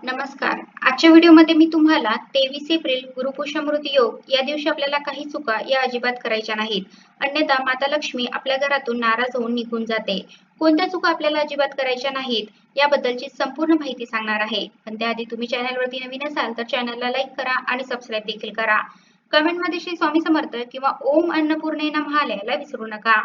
नमस्कार. आजच्या व्हिडिओमध्ये मी तुम्हाला 23 एप्रिल गुरुपुष्यमृत योग या दिवशी आपल्याला काही चुका या अजिबात करायच्या नाहीत. अन्यथा माता लक्ष्मी आपल्या घरातून नाराज होऊन निघून जाते. कोणत्या चुका आपल्याला अजिबात करायच्या नाहीत याबद्दलची संपूर्ण माहिती सांगणार आहे. पण त्याआधी तुम्ही चॅनलवरती नवीन असाल तर चॅनलला लाईक करा आणि सबस्क्राईब देखील करा. कमेंटमध्ये श्री स्वामी समर्थ किंवा ओम अन्नपूर्णे नमः लिहायला विसरू नका.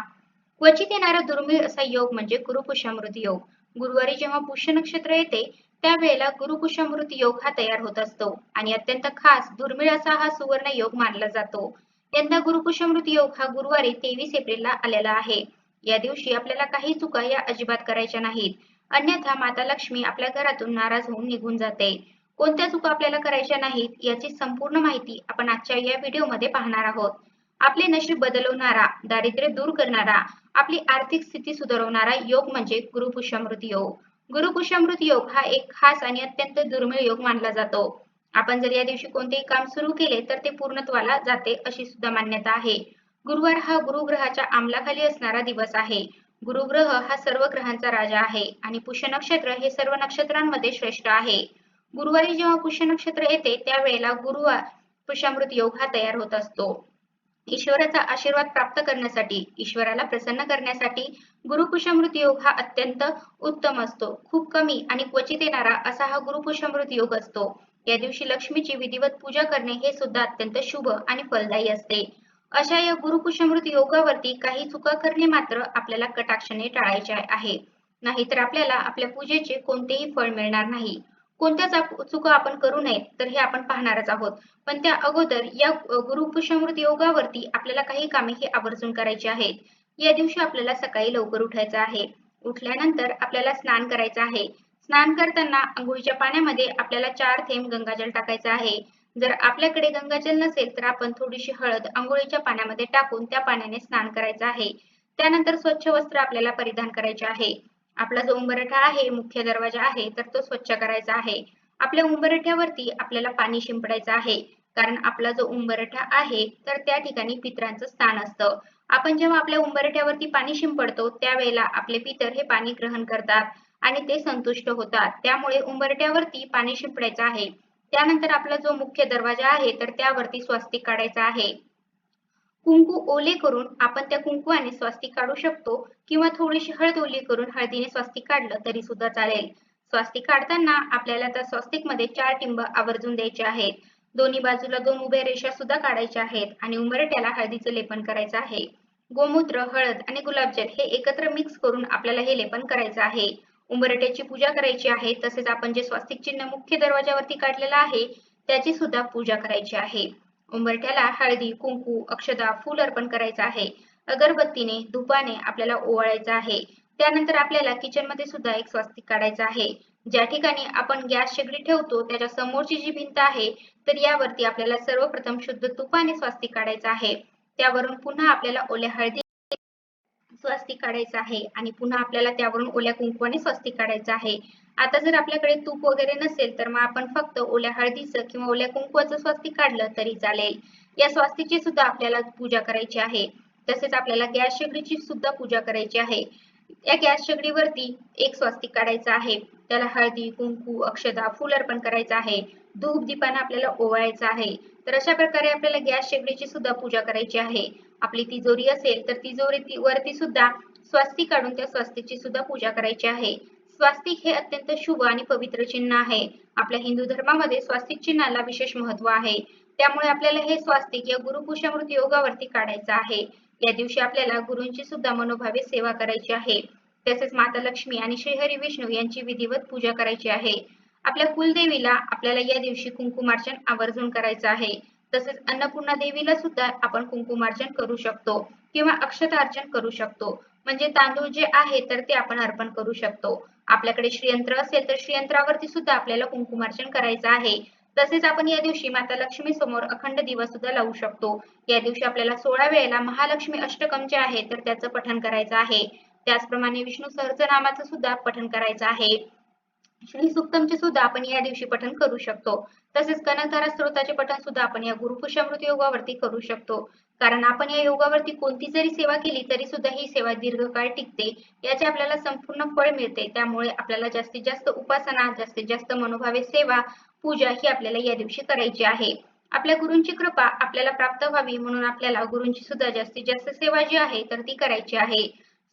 क्वचित येणारा दुर्मिळ असा योग म्हणजे गुरुपुष्यामृत योग. गुरुवारी जेव्हा पुष्य नक्षत्र येते त्यावेळेला गुरुपुष्यामृत योग हा तयार होत असतो आणि अत्यंत खास दुर्मिळ असा हा सुवर्ण योग मानला जातो. यंदा गुरुपुष्यमृत योग हा गुरुवारी 23 एप्रिलला आलेला आहे. या दिवशी आपल्याला काही चुका या अजिबात करायच्या नाहीत. अन्यथा माता लक्ष्मी आपल्या घरातून नाराज होऊन निघून जाते. कोणत्या चुका आपल्याला करायच्या नाहीत याची संपूर्ण माहिती आपण आजच्या या व्हिडिओमध्ये पाहणार आहोत. आपले नशीब बदलवणारा, दारिद्र्य दूर करणारा, आपली आर्थिक स्थिती सुधारवणारा योग म्हणजे गुरुपुष्यामृत योग. गुरुपुष्यामृत योग हा एक खास आणि अत्यंत दुर्मिळ योग मानला जातो. आपण जर या दिवशी कोणतेही काम सुरू केले तर ते पूर्णत्वाला जाते अशी सुद्धा मान्यता आहे. गुरुवार हा गुरुग्रहाच्या अंमलाखाली असणारा दिवस आहे. गुरुग्रह हा सर्व ग्रहांचा राजा आहे आणि पुष्य नक्षत्र हे सर्व नक्षत्रांमध्ये श्रेष्ठ आहे. गुरुवारी जेव्हा पुष्य नक्षत्र येते त्यावेळेला गुरुवार पुष्यामृत योग हा तयार होत असतो. ईश्वराचा आशीर्वाद प्राप्त करण्यासाठी, ईश्वराला प्रसन्न करण्यासाठी गुरुपुष्यमृत योग हा अत्यंत उत्तम असतो. खूप कमी आणि क्वचित येणारा असा हा गुरुपुष्यमृत योग असतो. या दिवशी लक्ष्मीची विधिवत पूजा करणे हे सुद्धा अत्यंत शुभ आणि फलदायी असते. अशा या गुरुपुष्यमृत योगावरती काही चुका करणे मात्र आपल्याला कटाक्षाने टाळायचे आहे. नाहीतर आपल्याला आपल्या पूजेचे कोणतेही फळ मिळणार नाही. कोणत्या चुका आपण करू नयेत तर हे आपण पाहणारच आहोत. पण त्या अगोदर या गुरुपुष्यमृत योगावरती आपल्याला काही कामे ही आवर्जून करायची आहेत. या दिवशी आपल्याला सकाळी लवकर उठायचं आहे. उठल्यानंतर आपल्याला स्नान करायचं आहे. स्नान करताना अंघोळीच्या पाण्यामध्ये आपल्याला 4 थेंब गंगाजल टाकायचं आहे. जर आपल्याकडे गंगाजल नसेल तर आपण थोडीशी हळद अंघोळीच्या पाण्यामध्ये टाकून त्या पाण्याने स्नान करायचं आहे. त्यानंतर स्वच्छ वस्त्र आपल्याला परिधान करायचे आहे. आपला जो उंबरठा आहे, मुख्य दरवाजा आहे तर तो स्वच्छ करायचा आहे. आपल्या उंबरठ्यावरती आपल्याला पाणी शिंपडायचं आहे. कारण आपला जो उंबरठा आहे तर त्या ठिकाणी पितरांचं स्थान असतं. आपण जेव्हा आपल्या उंबरठ्यावरती पाणी शिंपडतो त्यावेळेला आपले पितर हे पाणी ग्रहण करतात आणि ते संतुष्ट होतात. त्यामुळे उंबरठ्यावरती पाणी शिंपडायचं आहे. त्यानंतर आपला जो मुख्य दरवाजा आहे तर त्यावरती स्वस्तिक काढायचा आहे. कुंकू ओले करून आपण त्या कुंकवाने स्वस्तिक काढू शकतो किंवा थोडीशी हळद ओली करून हळदीने स्वस्तिक काढलं तरी सुद्धा चालेल. स्वस्तिक काढताना आपल्याला त्या स्वस्तिकमध्ये 4 टिंब आवर्जून द्यायचे आहेत. दोन्ही बाजूला 2 उभ्या रेषा सुद्धा काढायच्या आहेत आणि उंबरठ्याला हळदीचं लेपन करायचं आहे. गोमूत्र, हळद आणि गुलाबजल हे एकत्र मिक्स करून आपल्याला हे लेपन करायचं आहे. उंबरठ्याची पूजा करायची आहे. तसेच आपण जे स्वस्तिक चिन्ह मुख्य दरवाजावरती काढलेलं आहे त्याची सुद्धा पूजा करायची आहे. उंबरठ्याला हळदी, कुंकू, अक्षता, फूल अर्पण करायचं आहे. अगरबत्तीने, धुपाने आपल्याला ओवाळायचं आहे. त्यानंतर आपल्याला किचनमध्ये सुद्धा एक स्वस्तिक काढायचं आहे. ज्या ठिकाणी आपण गॅस शेगडी ठेवतो त्याच्या समोरची जी भिंत आहे तर यावरती आपल्याला सर्वप्रथम शुद्ध तुपाने स्वस्तिक काढायचं आहे. त्यावरून पुन्हा आपल्याला ओल्या हळदी स्वस्तिक काढायचं आहे आणि पुन्हा आपल्याला त्यावरून ओल्या कुंकवाने स्वस्तिक काढायचं आहे. आता जर आपल्याकडे तूप वगैरे नसेल तर मग आपण फक्त ओल्या हळदीचं किंवा ओल्या कुंकवाचं स्वस्तिक काढलं तरी चालेल. या स्वस्तिकची सुद्धा आपल्याला पूजा करायची आहे. तसेच आपल्याला गॅस शेगडीची सुद्धा पूजा करायची आहे. या गॅस शेगडीवरती एक स्वस्तिक काढायचं आहे. त्याला हळदी, कुंकू, अक्षता, फूल अर्पण करायचं आहे. धूप दीपाने आपल्याला ओवाळायचं आहे. तर अशा प्रकारे आपल्याला गॅस शेगडीची सुद्धा पूजा करायची आहे. आपली तिजोरी असेल तर तिजोरी वरती सुद्धा स्वस्तिक काढून त्या स्वस्तिकची सुद्धा पूजा करायची आहे. स्वस्तिक हे अत्यंत शुभ आणि पवित्र चिन्ह आहे. आपल्या हिंदू धर्मामध्ये स्वस्तिक चिन्हाला विशेष महत्त्व आहे. त्यामुळे आपल्याला हे स्वस्तिक या गुरुपुष्यमृत योगावरती काढायचं आहे. या दिवशी आपल्याला गुरूंची सुद्धा मनोभावे सेवा करायची आहे. तसेच माता लक्ष्मी आणि श्रीहरी विष्णू यांची विधिवत पूजा करायची आहे. आपल्या कुलदेवीला आपल्याला या दिवशी कुंकुमार्चन आवर्जून करायचं आहे. तसेच अन्नपूर्णा देवीला सुद्धा आपण कुंकुमार्चन करू शकतो किंवा अक्षतार्चन करू शकतो. म्हणजे तांदूळ जे आहे तर ते आपण अर्पण करू शकतो. आपल्याकडे श्रीयंत्र असेल तर श्रीयंत्रावरती सुद्धा आपल्याला कुंकुमार्चन करायचं आहे. तसेच आपण या दिवशी माता लक्ष्मी समोर अखंड दिवा सुद्धा लावू शकतो. या दिवशी आपल्याला 16 वेळेला महालक्ष्मी अष्टकम जे आहे तर त्याचं पठण करायचं आहे. त्याचप्रमाणे विष्णू सहस्त्रनामाचं सुद्धा पठण करायचं आहे. श्री सुक्तमचे सुद्धा आपण या दिवशी पठण करू शकतो. तसेच कनकधारा स्तोत्राचे पठण सुद्धा आपण या गुरुपुष्यमृत योगावरती करू शकतो. कारण आपण या योगावरती कोणती जरी सेवा केली तरी सुद्धा ही सेवा दीर्घकाळ टिकते, याचे आपल्याला संपूर्ण फळ मिळते. त्यामुळे आपल्याला जास्तीत जास्त उपासना, जास्तीत जास्त मनोभावे सेवा, पूजा ही आपल्याला या दिवशी करायची आहे. आपल्या गुरूंची कृपा आपल्याला प्राप्त व्हावी म्हणून आपल्याला गुरूंची सुद्धा जास्तीत जास्त सेवा जी आहे तर ती करायची आहे.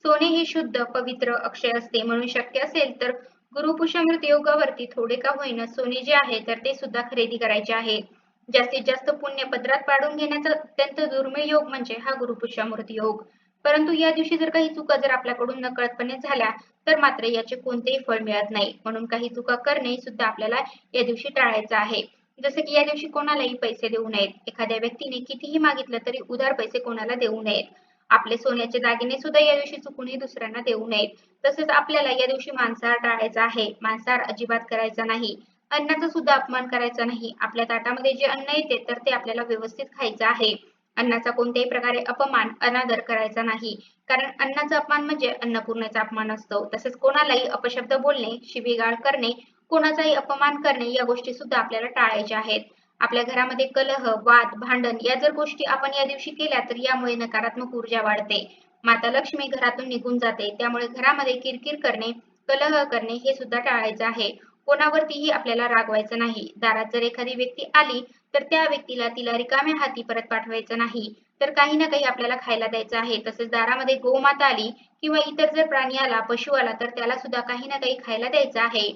सोने हे शुद्ध, पवित्र, अक्षय असते म्हणून शक्य असेल तर गुरुपुष्यामृत योगावरती थोडे का होईना सोने जे आहे तर ते सुद्धा खरेदी करायचे आहे. जास्तीत जास्त पुण्य पदरात पाडून घेण्याचा अत्यंत दुर्मिळ योग म्हणजे हा गुरुपुष्यामृत योग. परंतु या दिवशी जर काही चुका जर आपल्याकडून नकळतपणे झाल्या तर मात्र याचे कोणतेही फळ मिळत नाही. म्हणून काही चुका करणे सुद्धा आपल्याला या दिवशी टाळायचं आहे. जसे की या दिवशी कोणालाही पैसे देऊ नयेत. एखाद्या व्यक्तीने कितीही मागितलं तरी उधार पैसे कोणाला देऊ नयेत. आपले सोन्याचे दागिने सुद्धा या दिवशी चुकूनही दुसऱ्यांना देऊ नयेत. तसेच आपल्याला या दिवशी मांसाहार टाळायचा आहे. मांसाहार अजिबात करायचा नाही. अन्नाचा सुद्धा अपमान करायचा नाही. आपल्या ताटामध्ये जे अन्न येते तर ते आपल्याला व्यवस्थित खायचं आहे. अन्नाचा कोणत्याही प्रकारे अपमान, अनादर करायचा नाही. कारण अन्नाचा अपमान म्हणजे अन्नपूर्णेचा अपमान असतो. तसेच कोणालाही अपशब्द बोलणे, शिवीगाळ करणे, कोणाचाही अपमान करणे या गोष्टी सुद्धा आपल्याला टाळायच्या आहेत. आपल्या घरामध्ये कलह, वाद, भांडण या जर गोष्टी आपण या दिवशी केल्या तर यामुळे नकारात्मक ऊर्जा वाढते. माता लक्ष्मी घरातून निघून जाते. त्यामुळे घरामध्ये किरकिर करणे, कलह करणे हे सुद्धा टाळायचं आहे. कोणावरतीही आपल्याला रागवायचं नाही. दारात जर एखादी व्यक्ती आली तर त्या व्यक्तीला तिला रिकाम्या हाती परत पाठवायचं नाही. तर काही ना काही आपल्याला खायला द्यायचं आहे. तसेच दारामध्ये गोमाता आली किंवा इतर जर प्राणी आला, पशु आला तर त्याला सुद्धा काही ना काही खायला द्यायचं आहे.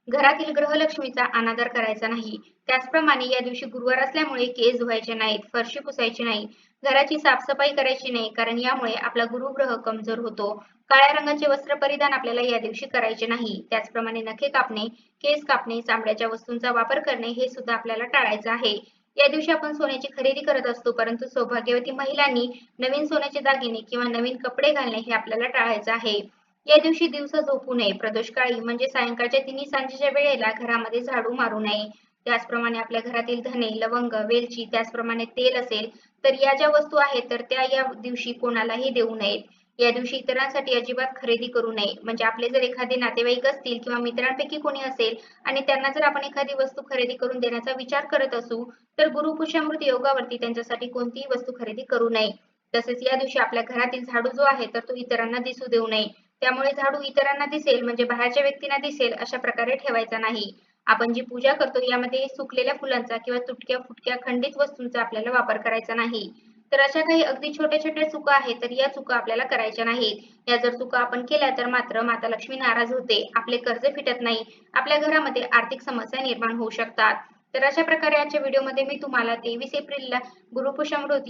घरातील ग्रहलक्ष्मीचा अनादर करायचा नाही. त्याचप्रमाणे या दिवशी गुरुवार असल्यामुळे केस धुवायचे नाहीत, फरशी पुसायची नाही, घराची साफसफाई करायची नाही कारण यामुळे आपला गुरुग्रह कमजोर होतो. काळ्या रंगाचे वस्त्र परिधान आपल्याला या दिवशी करायचे नाही. त्याचप्रमाणे नखे कापणे, केस कापणे, चामड्याच्या वस्तूंचा वापर करणे हे सुद्धा आपल्याला टाळायचं आहे. या दिवशी आपण सोन्याची खरेदी करत असतो परंतु सौभाग्यवती महिलांनी नवीन सोन्याचे दागिने किंवा नवीन कपडे घालणे हे आपल्याला टाळायचं आहे. या दिवशी दिवसा झोपू नये. प्रदोषकाळी म्हणजे सायंकाळच्या तिन्ही सांजेच्या वेळेला घरामध्ये झाडू मारू नये. त्याचप्रमाणे आपल्या घरातील धने, लवंग, वेलची त्याचप्रमाणे तेल असेल तर या ज्या वस्तू आहेत तर त्या या दिवशी कोणालाही देऊ नयेत. या दिवशी इतरांसाठी अजिबात खरेदी करू नये. म्हणजे आपले जर एखादे नातेवाईक असतील किंवा मित्रांपैकी कोणी असेल आणि त्यांना जर आपण एखादी वस्तू खरेदी करून देण्याचा विचार करत असू तर गुरुपुष्यामृत योगावरती त्यांच्यासाठी कोणतीही वस्तू खरेदी करू नये. तसेच या दिवशी आपल्या घरातील झाडू जो आहे तर तो इतरांना दिसू देऊ नये. त्यामुळे झाडू इतरांना दिसेल म्हणजे बाहेरच्या व्यक्तींना दिसेल अशा प्रकारे ठेवायचा नाही. आपण जी पूजा करतो यामध्ये सुकलेल्या फुलांचा किंवा तुटक्या फुटक्या खंडित वस्तूंचा आपल्याला वापर करायचा नाही. तर अशा काही अगदी छोट्या छोट्या चुका आहेत तर या चुका आपल्याला करायच्या नाहीत. या जर चुका आपण केल्या तर मात्र माता लक्ष्मी नाराज होते. आपले कर्ज फिटत नाही. आपल्या घरामध्ये आर्थिक समस्या निर्माण होऊ शकतात. तर अशा प्रकारे आजच्या व्हिडिओमध्ये मी तुम्हाला 23 एप्रिलला गुरुपुष्यामृत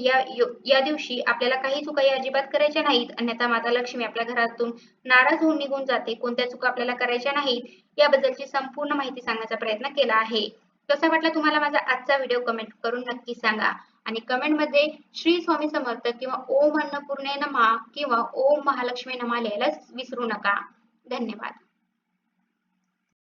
या दिवशी आपल्याला काही चुका या अजिबात करायच्या नाहीत. अन्यथा माता लक्ष्मी आपल्या घरातून नाराज होऊन निघून जाते. कोणत्या चुका आपल्याला करायच्या नाहीत याबद्दलची संपूर्ण माहिती सांगण्याचा प्रयत्न केला आहे. कसा वाटला तुम्हाला माझा आजचा व्हिडिओ कमेंट करून नक्की सांगा. आणि कमेंटमध्ये श्री स्वामी समर्थ किंवा ओम अन्नपूर्णे नमः किंवा ओम महालक्ष्मी नमः लिहायला विसरू नका. धन्यवाद.